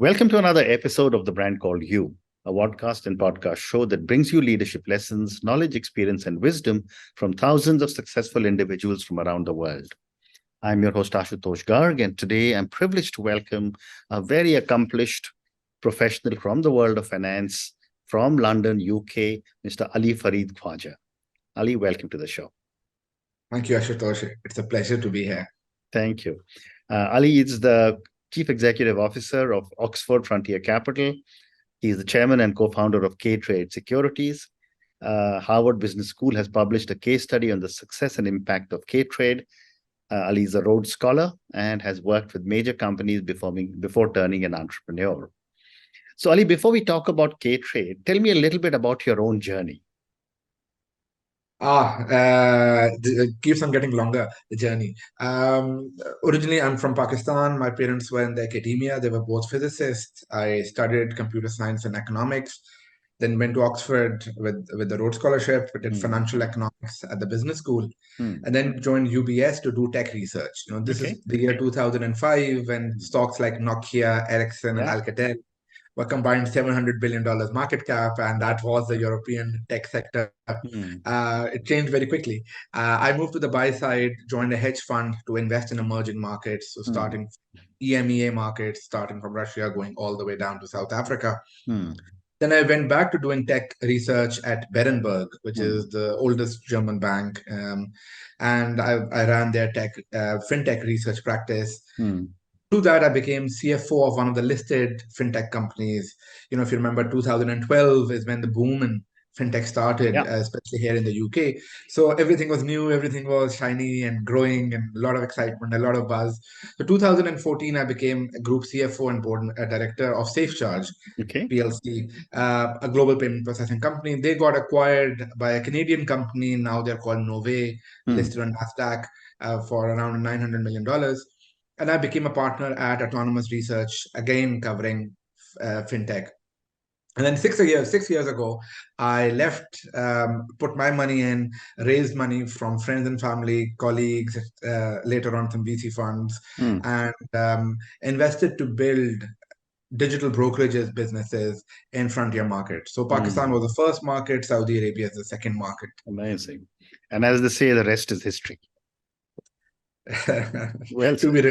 Welcome to another episode of The Brand Called You, a podcast and podcast show that brings you leadership lessons, knowledge, experience, and wisdom from thousands of successful individuals from around the world. I'm your host, Ashutosh Garg, and today I'm privileged to welcome a very accomplished professional from the world of finance from London, UK, Mr. Ali Farid Khwaja. Ali, welcome to the show. Thank you, Ashutosh. It's a pleasure to be here. Thank you. Ali is the Chief Executive Officer of Oxford Frontier Capital. He is the chairman and co-founder of KTrade Securities. Harvard Business School has published a case study on the success and impact of KTrade. Ali is a Rhodes Scholar and has worked with major companies before turning an entrepreneur. So Ali, before we talk about KTrade, tell me a little bit about your own journey. It keeps on getting longer, the journey. Originally, I'm from Pakistan. My parents were in the academia. They were both physicists. I studied computer science and economics, then went to Oxford with the Rhodes Scholarship, did financial economics at the business school, and then joined UBS to do tech research. This is the year 2005 when stocks like Nokia, Ericsson, and Alcatel were combined $700 billion market cap, and that was the European tech sector. It changed very quickly. I moved to the buy side, joined a hedge fund to invest in emerging markets, so starting EMEA markets, starting from Russia, going all the way down to South Africa. Then I went back to doing tech research at Berenberg, which is the oldest German bank, and I ran their fintech research practice. To that, I became CFO of one of the listed fintech companies. If you remember, 2012 is when the boom in fintech started, especially here in the UK. So everything was new, everything was shiny and growing, and a lot of excitement, a lot of buzz. So 2014, I became a group CFO and board director of SafeCharge PLC, a global payment processing company. They got acquired by a Canadian company. Now they're called Nove, listed on NASDAQ for around $900 million. And I became a partner at Autonomous Research, again covering fintech. And then 6 years ago, I left, put my money in, raised money from friends and family, colleagues, later on some VC funds, and invested to build digital brokerages businesses in frontier markets. So Pakistan was the first market, Saudi Arabia is the second market. Amazing. And as they say, the rest is history. Well said. To be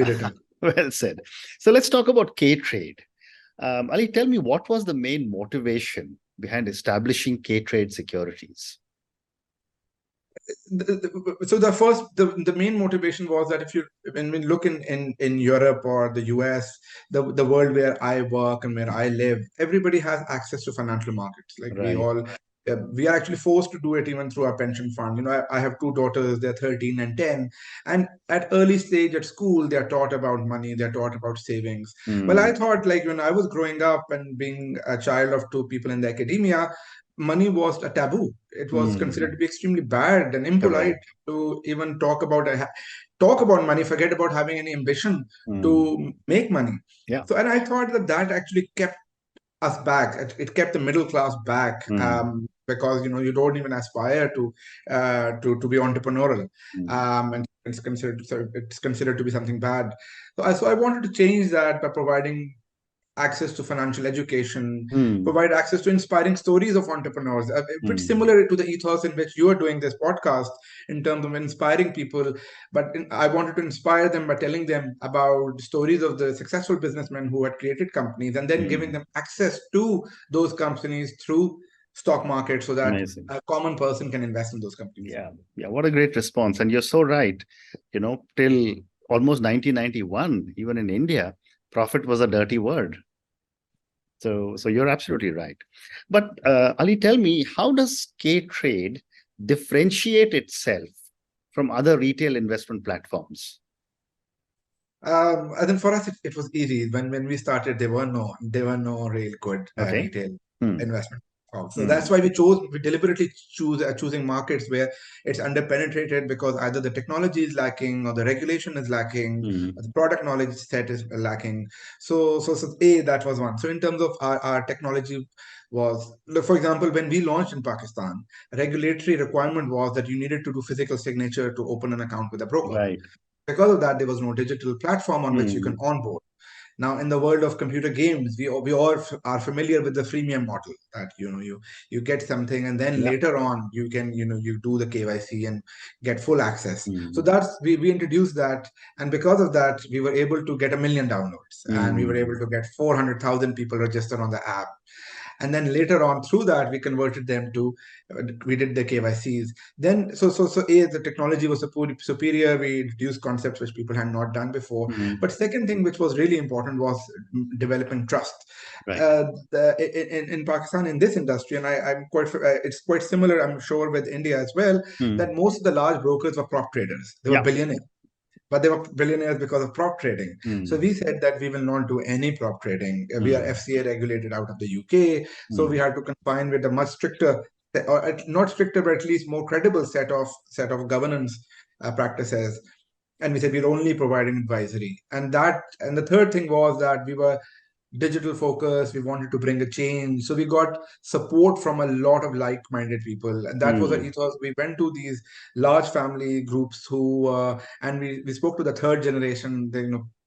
written. Well said. So let's talk about KTrade. Ali, tell me, what was the main motivation behind establishing KTrade Securities? So the main motivation was that when we look in Europe or the US, the world where I work and where I live, everybody has access to financial markets. Like we are actually forced to do it even through our pension fund. I have two daughters, they're 13 and 10. And at early stage at school, they're taught about money, they're taught about savings. Well, I thought when I was growing up and being a child of two people in the academia, money was a taboo. It was considered to be extremely bad and impolite to even talk about money, forget about having any ambition to make money. So, and I thought that actually kept us back. It kept the middle class back, because you don't even aspire to be entrepreneurial, and it's considered to be something bad. So I wanted to change that by providing access to financial education, provide access to inspiring stories of entrepreneurs, pretty similar to the ethos in which you are doing this podcast in terms of inspiring people. But I wanted to inspire them by telling them about stories of the successful businessmen who had created companies, and then giving them access to those companies through stock market so that a common person can invest in those companies. Yeah. What a great response. And you're so right. Till almost 1991, even in India, profit was a dirty word. So you're absolutely right. But Ali, tell me, how does KTrade differentiate itself from other retail investment platforms? I think for us it was easy. When we started, there were no real good retail investment. So that's why we deliberately choosing markets where it's underpenetrated, because either the technology is lacking or the regulation is lacking, or the product knowledge set is lacking. So that was one. So in terms of our technology was, for example, when we launched in Pakistan, a regulatory requirement was that you needed to do physical signature to open an account with a broker. Because of that, there was no digital platform on which you can onboard. Now, in the world of computer games, we all are familiar with the freemium model that you get something, and then Yeah. later on you can you do the KYC and get full access. So Mm. that's we introduced that, and because of that, we were able to get 1 million downloads, and we were able Mm. to get 400,000 people registered on the app. And then later on through that we converted them to we did the KYCs. Then the technology was superior. We introduced concepts which people had not done before. Mm. But second thing which was really important was developing trust. Right. In Pakistan, in this industry, and I'm quite it's quite similar, I'm sure, with India as well, Mm. that most of the large brokers were prop traders. They were Yeah. billionaires, but they were billionaires because of prop trading. So Mm. we said that we will not do any prop trading. We are Mm. FCA regulated out of the UK, so we Mm. had to confine with a much stricter, or not stricter, but at least more credible set of governance practices. And we said we're only providing advisory. And the third thing was that we were digital focus. We wanted to bring a change, so we got support from a lot of like-minded people, and that was our Mm. ethos. We went to these large family groups who and we spoke to the third generation,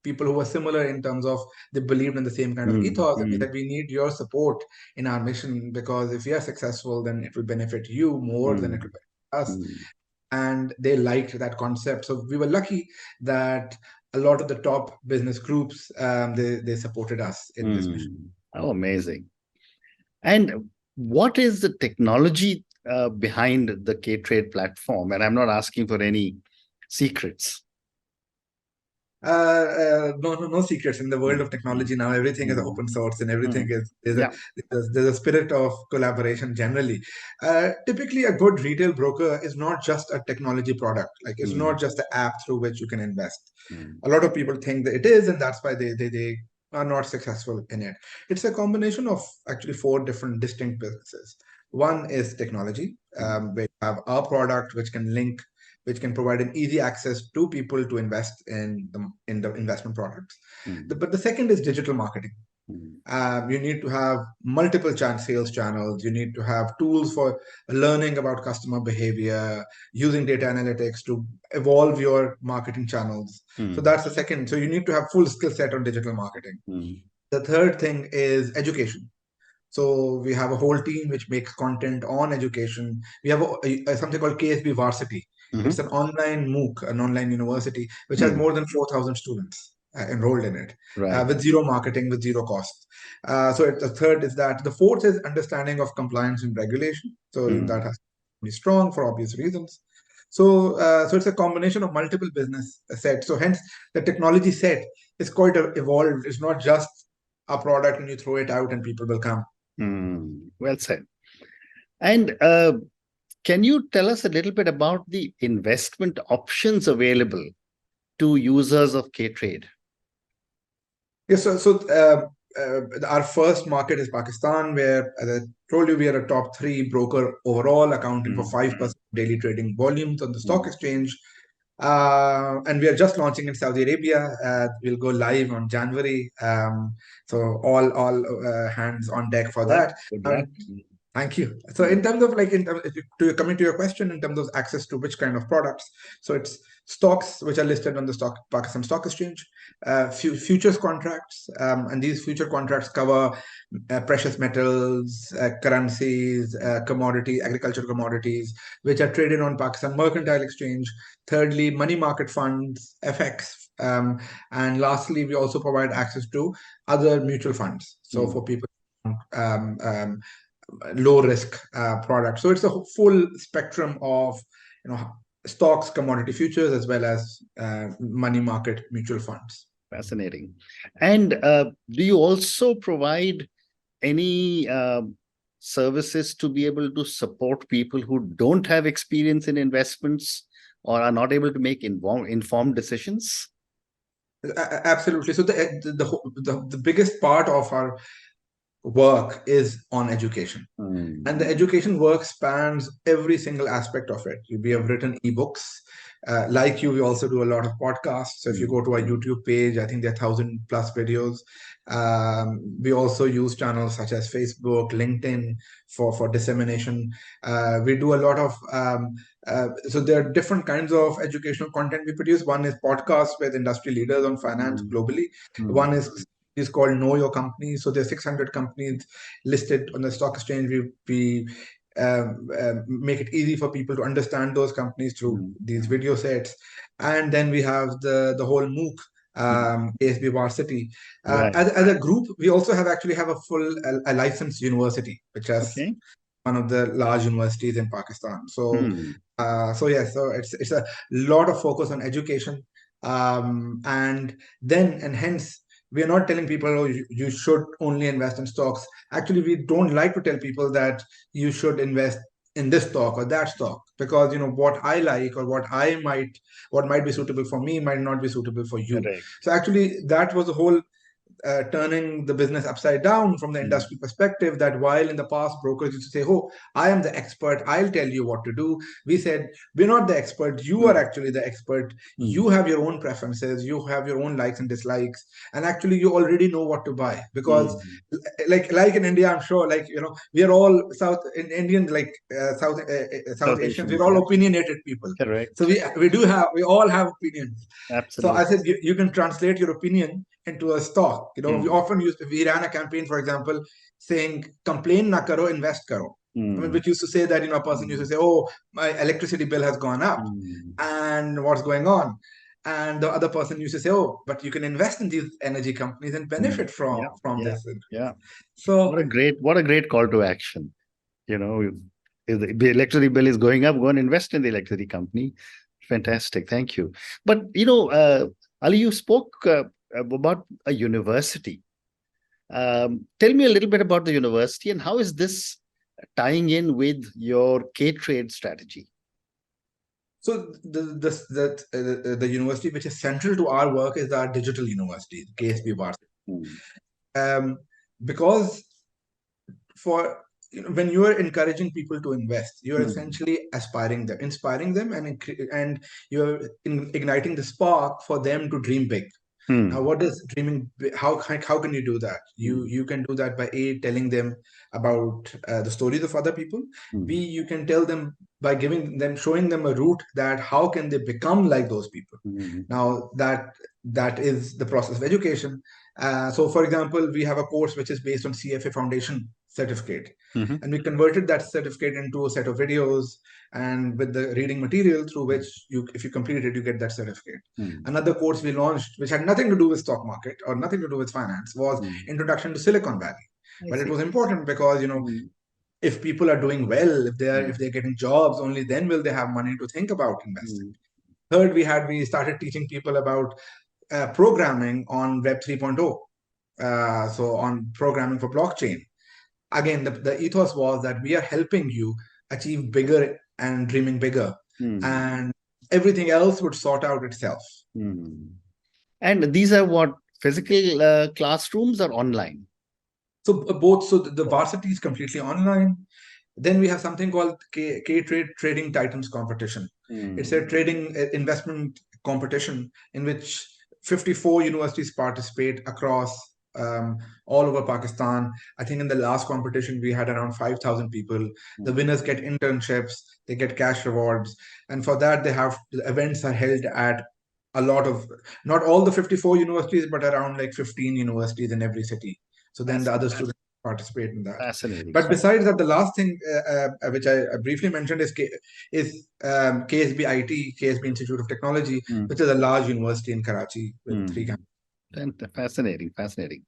people who were similar in terms of they believed in the same kind of Mm. ethos, and we Mm. said we need your support in our mission, because if we are successful, then it will benefit you more than it Mm. will benefit us. Mm. And they liked that concept. So we were lucky that a lot of the top business groups, they supported us in this mission. Mm. Oh, amazing. And what is the technology behind the KTrade platform? And I'm not asking for any secrets. No secrets in the world Mm. of Mm. technology now. Everything is Mm. open source, and everything Mm. is Yeah. there's a spirit of collaboration generally. Typically, a good retail broker is not just a technology product. Like, it's Mm. not just the app through which you can invest. Mm. A lot of people think that it is, and that's why they are not successful in it. It's a combination of actually four different distinct businesses. One is technology, Mm. where you have a product which can provide an easy access to people to invest in the investment products. Mm. But the second is digital marketing. Mm. You need to have multiple sales channels. You need to have tools for learning about customer behavior, using data analytics to evolve your marketing channels. So Mm. that's the second. So you need to have full skill set on digital marketing. Mm. The third thing is education. So we have a whole team which makes content on education. We have something called KSB Varsity. It's Mhm. an online MOOC, an online university, which has Mm. more than 4,000 students enrolled in it, Right. with zero marketing, with zero cost. The third is that. The fourth is understanding of compliance and regulation. So that Mm. has to be strong for obvious reasons. So it's a combination of multiple business sets. So hence the technology set is quite evolved. It's not just a product and you throw it out and people will come. Mm. Well said. And can you tell us a little bit about the investment options available to users of KTrade? Yes, our first market is Pakistan, where, as I told you, we are a top three broker overall, accounting for Mm. 5% daily trading volumes on the stock Mm. exchange. And we are just launching in Saudi Arabia. We'll go live on January. So all hands on deck for Right. that. Good luck. Um, Thank you. So Mm. in terms of like, coming to your question, in terms of access to which kind of products, so it's stocks which are listed on the Pakistan Stock Exchange, futures contracts, and these future contracts cover precious metals, currencies, agricultural commodities, which are traded on Pakistan Mercantile Exchange. Thirdly, money market funds, FX, and lastly, we also provide access to other mutual funds. So Mm. for people low risk product. So it's a full spectrum of stocks, commodity futures, as well as money market mutual funds. Fascinating. And do you also provide any services to be able to support people who don't have experience in investments or are not able to make informed decisions? Absolutely. So the biggest part of our work is on education. Mm. And the education work spans every single aspect of it. We have written ebooks. Like you, we also do a lot of podcasts. So if you go to our YouTube page, I think there are 1,000+ videos. We also use channels such as Facebook, LinkedIn for dissemination. We do a lot of so there are different kinds of educational content we produce. One is podcasts with industry leaders on finance Mm. globally. Mm. One is is called Know Your Company. So there's 600 companies listed on the stock exchange. We make it easy for people to understand those companies through these video sets. And then we have the whole MOOC, KSB Varsity. Right. As a group, we also actually have a full a licensed university, which is Okay. one of the large universities in Pakistan. So, Hmm. so it's a lot of focus on education, and hence we are not telling people, oh, you should only invest in stocks. Actually, we don't like to tell people that you should invest in this stock or that stock, because what I like or what might be suitable for me might not be suitable for you. Correct. So actually, that was the whole turning the business upside down from the industry perspective, that while in the past brokers used to say, oh, I am the expert, I'll tell you what to do, we said, we're not the expert, you are actually the expert. You have your own preferences, you have your own likes and dislikes, and actually you already know what to buy, because like in India, I'm sure, we are all Indian, like South South Asians, we're Asians, all yeah. opinionated people. So Correct. we all have opinions. So I Absolutely. said, you can translate your opinion into a stock. We ran a campaign, for example, saying, complain na karo, invest karo. I mean, which used to say that, a person used to say, oh, my electricity bill has gone up and what's going on? And the other person used to say, oh, but you can invest in these energy companies and benefit from Yeah. this. Yeah. So What a great call to action. If the electricity bill is going up, go and invest in the electricity company. Fantastic. Thank you. But, Ali, you spoke about a university. Tell me a little bit about the university and how is this tying in with your KTrade strategy? So the university which is central to our work is our digital university, KSB University. Because when you are encouraging people to invest, you are essentially inspiring them, and you're igniting the spark for them to dream big. Now, what is dreaming? How can you do that? You can do that by telling them about the stories of other people. You can tell them by showing them a route, that how can they become like those people. Now that is the process of education. So, for example, we have a course which is based on CFA Foundation certificate, and we converted that certificate into a set of videos and with the reading material through which if you complete it, you get that certificate. Another course we launched, which had nothing to do with stock market or nothing to do with finance, was Introduction to Silicon Valley. But it was important because if people are doing well, if they're getting jobs, only then will they have money to think about investing. Third, we started teaching people about programming on Web 3.0, so on programming for blockchain. Again, the ethos was that we are helping you achieve bigger and dreaming bigger, and everything else would sort out itself. And these are what, physical classrooms or online? So both. So the varsity is completely online. Then we have something called KTrade Trading Titans competition. It's a trading investment competition in which 54 universities participate across all over Pakistan. I think in the last competition, we had around 5,000 people. The winners get internships, they get cash rewards. And for that, the events are held at not all the 54 universities, but around like 15 universities in every city. So then the other students participate in that. Fascinating. But besides that, the last thing which I briefly mentioned is KSB IT, KSB Institute of Technology, which is a large university in Karachi with 3 campuses. Fascinating.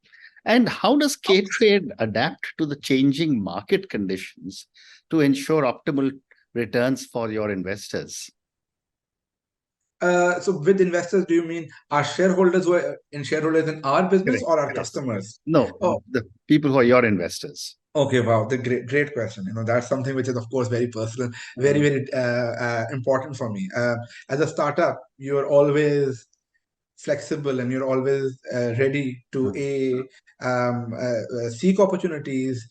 And how does KTrade adapt to the changing market conditions to ensure optimal returns for your investors? So with investors, do you mean our shareholders shareholders in our business, or our customers? No, the people who are your investors. Okay, wow, the great question. That's something which is, of course, very personal, very, very important for me. As a startup, you're always flexible and you're always ready to seek opportunities,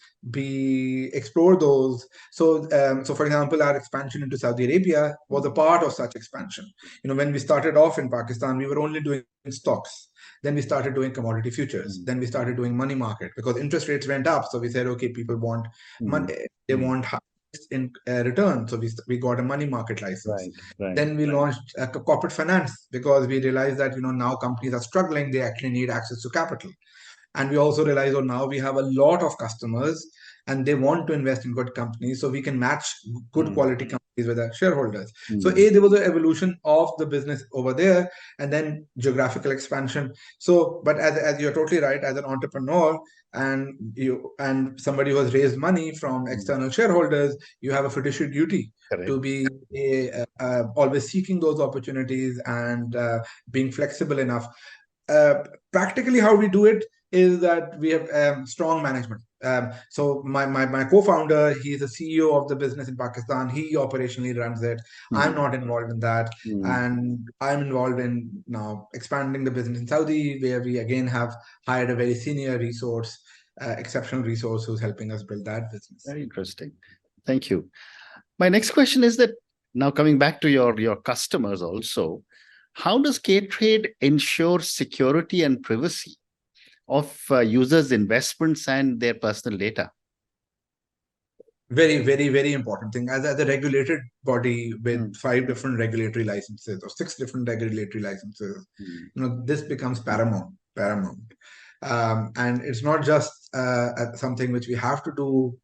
explore those. So for example, our expansion into Saudi Arabia was a part of such expansion. When we started off in Pakistan, we were only doing stocks. Then we started doing commodity futures. Then we started doing money market because interest rates went up. So we said, okay, people want money. They want in return. So we got a money market license. Then we launched corporate finance because we realized that now companies are struggling. They actually need access to capital. And we also realize, oh, now we have a lot of customers and they want to invest in good companies, so we can match good quality companies with our shareholders. So there was an evolution of the business over there, and then geographical expansion. So, but as you're totally right, as an entrepreneur and somebody who has raised money from external shareholders, you have a fiduciary duty to be always seeking those opportunities and being flexible enough. Practically, how we do it is that we have strong management. So my co-founder, he's the CEO of the business in Pakistan. He operationally runs it. I'm not involved in that. And I'm involved in now expanding the business in Saudi, where we again have hired a very senior resource, exceptional resource who's helping us build that business. Very interesting. Thank you. My next question is that now coming back to your customers also, how does KTrade ensure security and privacy of users' investments and their personal data? Very, very, very important thing. As a regulated body with 5 different regulatory licenses or 6 different regulatory licenses, this becomes paramount. And it's not just something which we have to do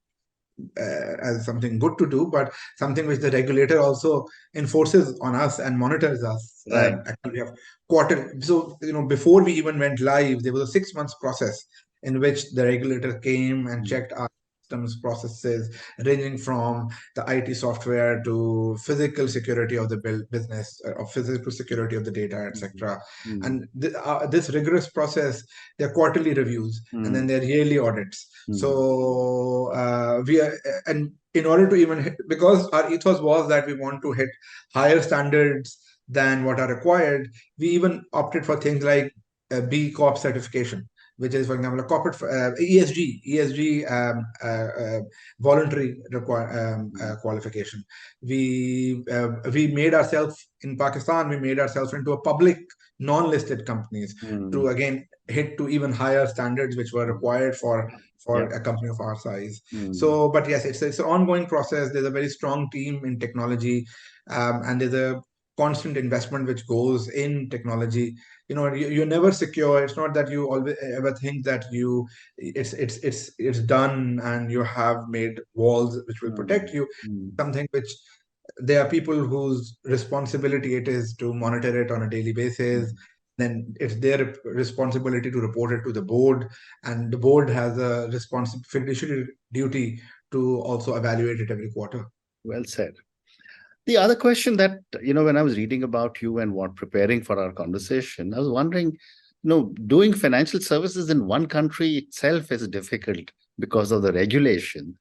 as something good to do, but something which the regulator also enforces on us and monitors us. Actually, we have quarter. So before we even went live, there was a 6 months process in which the regulator came and checked our systems processes, ranging from the IT software to physical security of the business, or physical security of the data, etc. And this rigorous process, they're quarterly reviews, and then they're yearly audits. So we are, and in order to even hit, because our ethos was that we want to hit higher standards than what are required, we even opted for things like B Corp certification, which is, for example, a corporate ESG voluntary qualification. We made ourselves in Pakistan. We made ourselves into a public non-listed companies to again hit to even higher standards which were required for a company of our size. So, but yes, it's an ongoing process. There's a very strong team in technology, and there's a constant investment which goes in technology. You're never secure. It's not that you always ever think that it's done and you have made walls which will protect you. Something which there are people whose responsibility it is to monitor it on a daily basis. Then it's their responsibility to report it to the board, and the board has a fiduciary duty to also evaluate it every quarter. Well said. The other question that, when I was reading about you and preparing for our conversation, I was wondering, doing financial services in one country itself is difficult because of the regulation.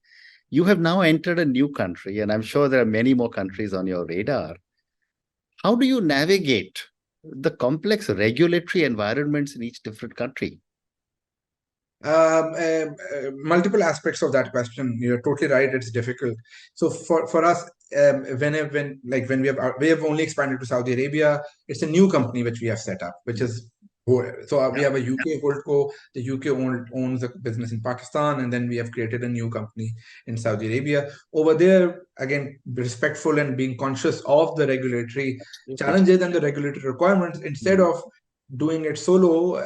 You have now entered a new country, and I'm sure there are many more countries on your radar. How do you navigate the complex regulatory environments in each different country? Multiple aspects of that question. You're totally right. It's difficult. So for us, when we have only expanded to Saudi Arabia, it's a new company which we have set up, which is we have a UK holdco. The UK owns the business in Pakistan, and then we have created a new company in Saudi Arabia. Over there, again, respectful and being conscious of the regulatory challenges and the regulatory requirements. Instead of doing it solo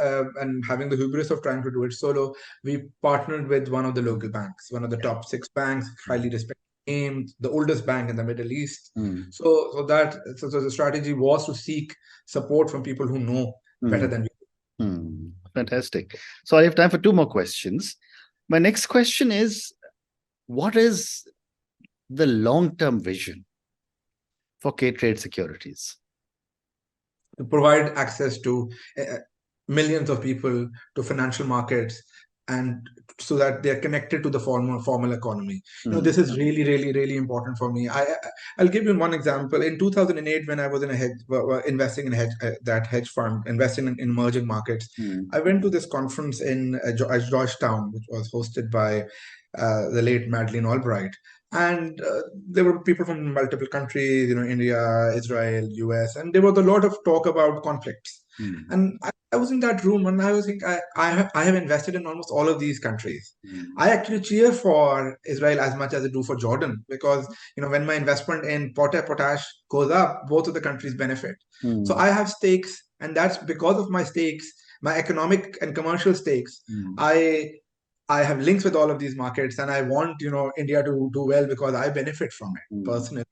and having the hubris of trying to do it solo, we partnered with one of the local banks, one of the top 6 banks, highly respected name, the oldest bank in the Middle East. So the strategy was to seek support from people who know better than we do. Fantastic. So I have time for 2 more questions. My next question is, what is the long-term vision for KTrade Securities? To provide access to millions of people to financial markets, and so that they're connected to the formal economy. This is really, really, really important for me. I'll give you one example. In 2008, when I was in investing in that hedge fund, investing in emerging markets, I went to this conference in Georgetown, which was hosted by the late Madeleine Albright. And there were people from multiple countries, India, Israel, US, and there was a lot of talk about conflicts. And I was in that room, and I was thinking, I have invested in almost all of these countries. I actually cheer for Israel as much as I do for Jordan, because when my investment in potash goes up, both of the countries benefit. So I have stakes, and that's because of my stakes. my economic and commercial stakes. I have links with all of these markets, and I want India to do well because I benefit from it personally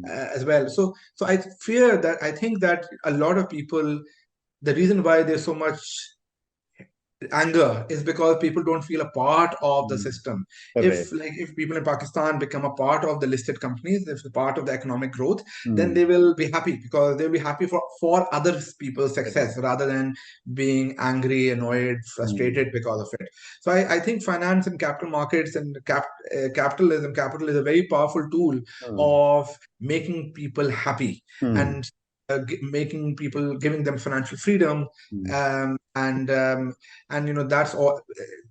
as well. So I think that a lot of people, the reason why there's so much anger is because people don't feel a part of the system. Correct. If people in Pakistan become a part of the listed companies, if a part of the economic growth, then they will be happy, because they'll be happy for other people's success rather than being angry, annoyed, frustrated because of it. So I think finance and capital markets and capital is a very powerful tool of making people happy and giving them financial freedom, and that's all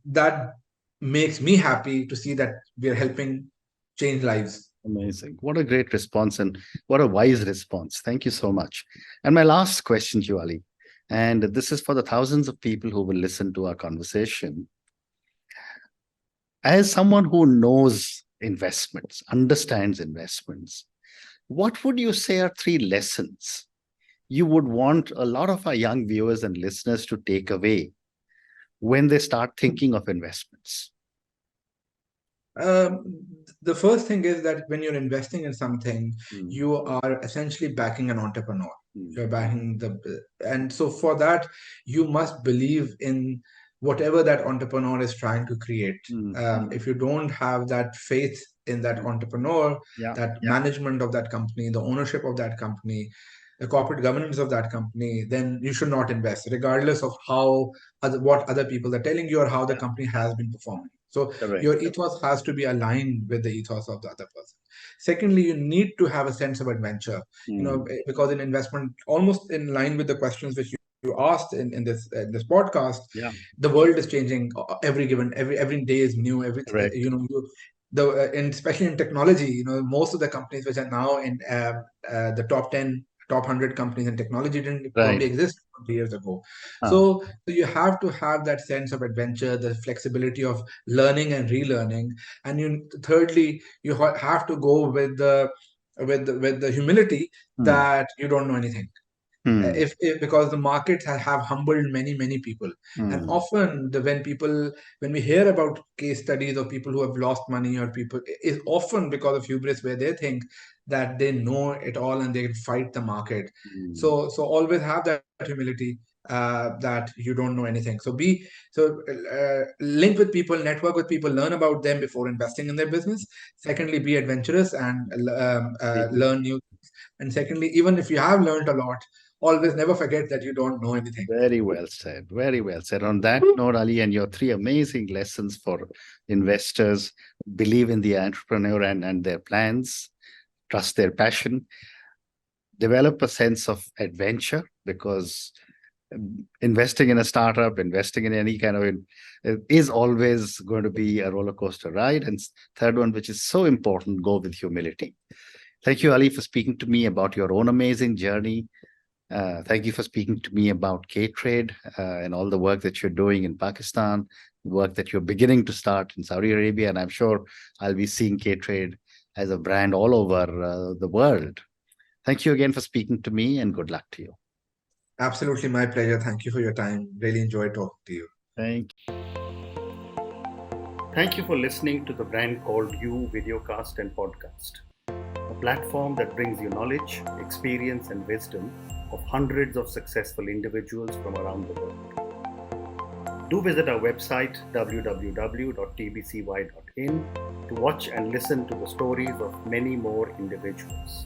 that makes me happy to see that we are helping change lives. Amazing. What a great response, and what a wise response. Thank you so much. And my last question to you, Ali, and this is for the thousands of people who will listen to our conversation. As someone who knows investments, understands investments, what would you say are 3 lessons you would want a lot of our young viewers and listeners to take away when they start thinking of investments? The first thing is that when you're investing in something, you are essentially backing an entrepreneur. You're backing and so for that, you must believe in whatever that entrepreneur is trying to create. If you don't have that faith in that entrepreneur, that management of that company, the ownership of that company, the corporate governance of that company, then you should not invest, regardless of what other people are telling you or how the company has been performing. So your ethos has to be aligned with the ethos of the other person. Secondly, you need to have a sense of adventure, because in investment, almost in line with the questions which you asked in this podcast, the world is changing. Every day is new. And especially in technology, most of the companies which are now in the top 100 companies in technology didn't probably exist 20 years ago. So you have to have that sense of adventure, the flexibility of learning and relearning, and thirdly, you have to go with the humility that you don't know anything. Because the markets have humbled many people, and often when we hear about case studies of people who have lost money, or people, is often because of hubris, where they think that they know it all and they can fight the market. So always have that humility, that you don't know anything. So link with people, network with people, learn about them before investing in their business. Secondly, be adventurous and learn new things. And secondly, even if you have learned a lot, always never forget that you don't know anything. Very well said. Very well said. On that note, Ali, and your 3 amazing lessons for investors: believe in the entrepreneur and their plans, trust their passion, develop a sense of adventure, because investing in a startup, investing in any kind of is always going to be a roller coaster ride. And third one, which is so important, go with humility. Thank you, Ali, for speaking to me about your own amazing journey. Thank you for speaking to me about KTrade and all the work that you're doing in Pakistan, the work that you're beginning to start in Saudi Arabia. And I'm sure I'll be seeing KTrade as a brand all over the world. Thank you again for speaking to me, and good luck to you. Absolutely, my pleasure. Thank you for your time. Really enjoyed talking to you. Thank you. Thank you for listening to the Brand Called You videocast and podcast, a platform that brings you knowledge, experience, and wisdom of hundreds of successful individuals from around the world. Do visit our website www.tbcy.in to watch and listen to the stories of many more individuals.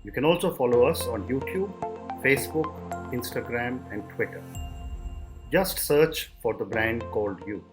You can also follow us on YouTube, Facebook, Instagram, and Twitter. Just search for the Brand Called You.